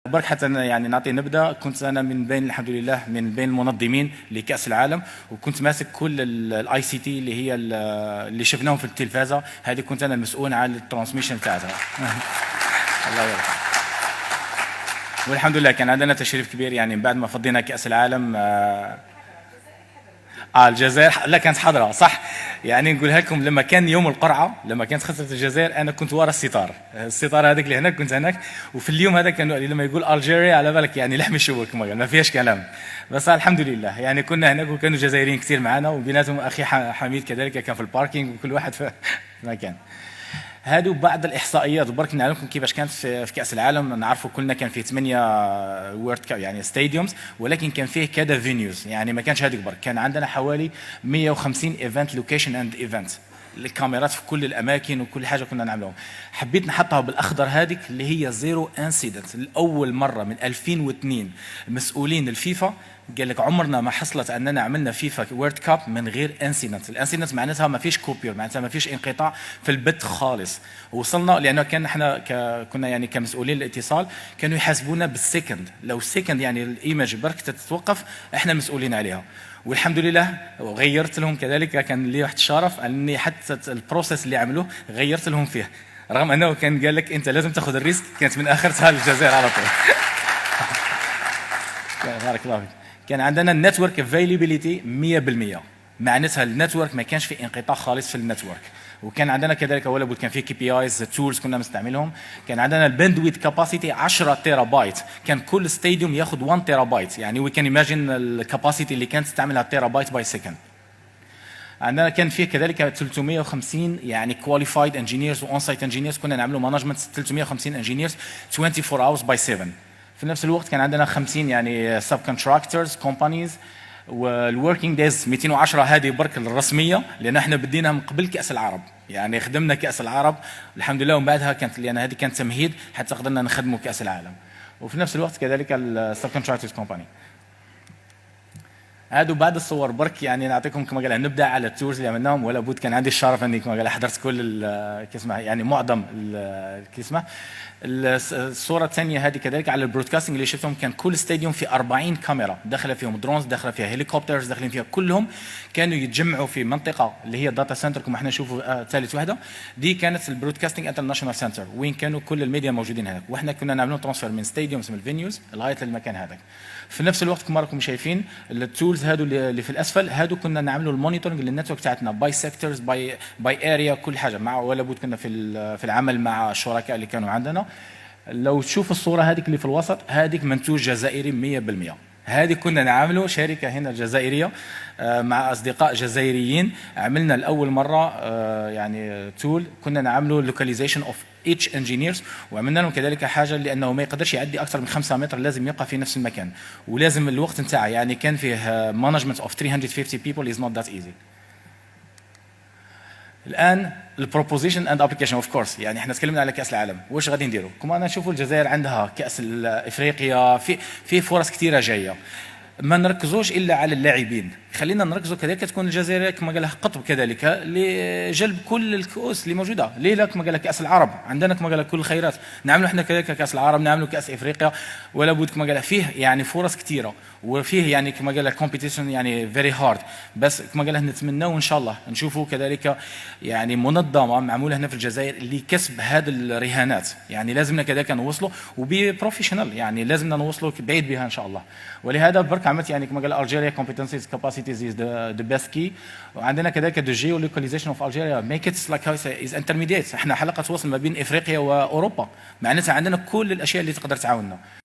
برك حتى يعني نعطي نبدا. كنت انا من بين الحمد لله من بين المنظمين لكاس العالم، وكنت ماسك كل الاي سي تي اللي هي اللي شفناهم في التلفازه. هذه كنت انا المسؤول عن الترانسميشن بتاعتها. الله يرحمه. والحمد لله كان عندنا تشريف كبير يعني بعد ما فضينا كاس العالم. الجزائر لا كانت حاضره صح. يعني نقولها لكم لما كان يوم القرعه، لما كانت خسرت الجزائر، انا كنت ورا الستار هذاك اللي هناك، كنت هناك. وفي اليوم هذا كانوا لما يقول الجيريا على بالك يعني لحم الشوك ما فيهاش كلام. بس الحمد لله يعني كنا هناك وكانوا جزائريين كثير معنا، وبيناتهم اخي حميد كذلك كان في الباركينج، وكل واحد في مكان. هادو بعض الاحصائيات برك نعلمكم كيفاش كانت في كاس العالم. نعرفوا كلنا كان فيه 8 وورد كاب يعني ستاديومز، ولكن كان فيه كذا فينيوز. يعني ما كانش هذيك برك، كان عندنا حوالي 150 ايفنت لوكيشن اند ايفنت، الكاميرات في كل الاماكن وكل حاجه كنا نعملوها. حبيت نحطها بالاخضر هذيك اللي هي زيرو انسيدنت. الاول مره من 2002 مسؤولين الفيفا قال لك عمرنا ما حصلت اننا عملنا فيفا وورد كاب من غير انسيدنت. الانسيدنت معناتها ما فيش كوبير، معناتها ما فيش انقطاع في البث خالص. وصلنا لانه كان احنا كنا يعني كمسؤولين الاتصال كانوا يحاسبونا بالسكند. لو السكند يعني الايمج برك تتوقف احنا مسؤولين عليها. والحمد لله غيرت لهم كذلك. كان لي واحد الشرف اني حتى البروسيس اللي عملوه غيرت لهم فيه، رغم انه كان قال لك انت لازم تاخذ الريسك. كانت من اخرتها الجزائر على طول. بارك الله فيك. كان عندنا النتورك افيلابيليتي 100%، معناتها النتورك ما كانش في انقطاع خالص في النتورك. وكان عندنا كذلك ولا بد كان في كي بي ايز تولز كنا بنستعملهم. كان عندنا الباندويت كاباسيتي 10 تيرا بايت، كان كل ستاديوم ياخذ 1 تيرا بايت. يعني وي كان ايماجين الكاباسيتي اللي كانت تستعملها تيرا بايت باي سكند. عندنا كان فيه كذلك 350 يعني كواليفايد انجينيرز واون سايت انجينيرز، كنا نعملوا مانجمنت 350 انجينيرز 24 اورز باي 7. في نفس الوقت كان عندنا 50 يعني سب كونتراكتورز كومبانيز. والوركينج دايز 210 هذه برك الرسميه، لان احنا بدينا من قبل كاس العرب. يعني خدمنا كاس العرب الحمد لله، ومن بعدها كانت لان هذه كانت تمهيد حتى قدرنا نخدموا كاس العالم. وفي نفس الوقت كذلك السب كونتراكتورز كومباني. هادو بعد الصور برك يعني نعطيكم كما قال نبدا على التورز اللي عملناهم. ولا بد كان عندي الشرف اني كما قال حضرت كل كيسمه يعني معظم كيسمه. الصوره الثانيه هذه كذلك على البرودكاستنج اللي شفتهم، كان كل ستاديوم في 40 كاميرا داخله فيهم درونز، داخله فيها هليكوبترز، داخلين فيها كلهم. كانوا يتجمعوا في منطقه اللي هي الداتا سنتر كما احنا نشوفوا ثالث وحده. دي كانت البرودكاستنج انترناشونال سنتر، وين كانوا كل الميديا موجودين هناك. واحنا كنا نعملوا ترانسفير من ستاديومز من الفينيوز لغايه المكان هذاك. في نفس الوقت كما راكم شايفين التولز هادو اللي في الاسفل، هادو كنا نعملوا المونيتورنج للنتورك بتاعتنا باي سيكتورز باي اريا كل حاجه. مع ولا بد كنا في العمل مع الشركاء اللي كانوا عندنا. لو تشوف الصوره هذيك اللي في الوسط، هذيك منتوج جزائري 100%. هذه كنا نعمله شركه هنا جزائريه مع اصدقاء جزائريين. عملنا لاول مره يعني تول كنا نعمله لوكاليزيشن اوف ايتش انجينيرز، وعملنا لهم كذلك حاجه لانه ما يقدرش يعدي اكثر من 5 متر، لازم يبقى في نفس المكان، ولازم الوقت نتاعه يعني كان فيه مانجمنت اوف 350 people is not that easy. الان البروبوزيشن اند ابلكيشن اوف كورس. يعني احنا تكلمنا على كاس العالم، واش غادي نديروا؟ كما انا نشوفوا الجزائر عندها كاس افريقيا، في فرص كثيره جايه. ما نركزوش الا على اللاعبين، خلينا نركزوا كذلك تكون الجزائر كما قال قطب كذلك لجلب كل الكؤوس اللي موجوده. ليه لا كما قال كاس العرب عندنا كما قال كل الخيرات، نعملوا احنا كذلك كاس العرب، نعملوا كاس افريقيا. ولا بد كما قال فيه يعني فرص كثيره، وفيه يعني كما قال كومبيتيشن يعني فيري هارد. بس كما قال نتمنوا ان شاء الله نشوفوا كذلك يعني منظمه معموله هنا في الجزائر لكسب هذه الرهانات. يعني لازمنا كذلك نوصلوا وبروفيشنال، يعني لازمنا نوصلوا بعيد بها ان شاء الله. ولهذا برك عملت يعني كما قال الجيريا كومبيتنسيز كاباسيتيز از ذا بيست كي. وعندنا كذلك ذا جيو لوكاليزيشن اوف الجيريا ميك ات لايك از انترميديت. احنا حلقه وصل ما بين افريقيا واوروبا، معناتها عندنا كل الاشياء اللي تقدر تعاوننا.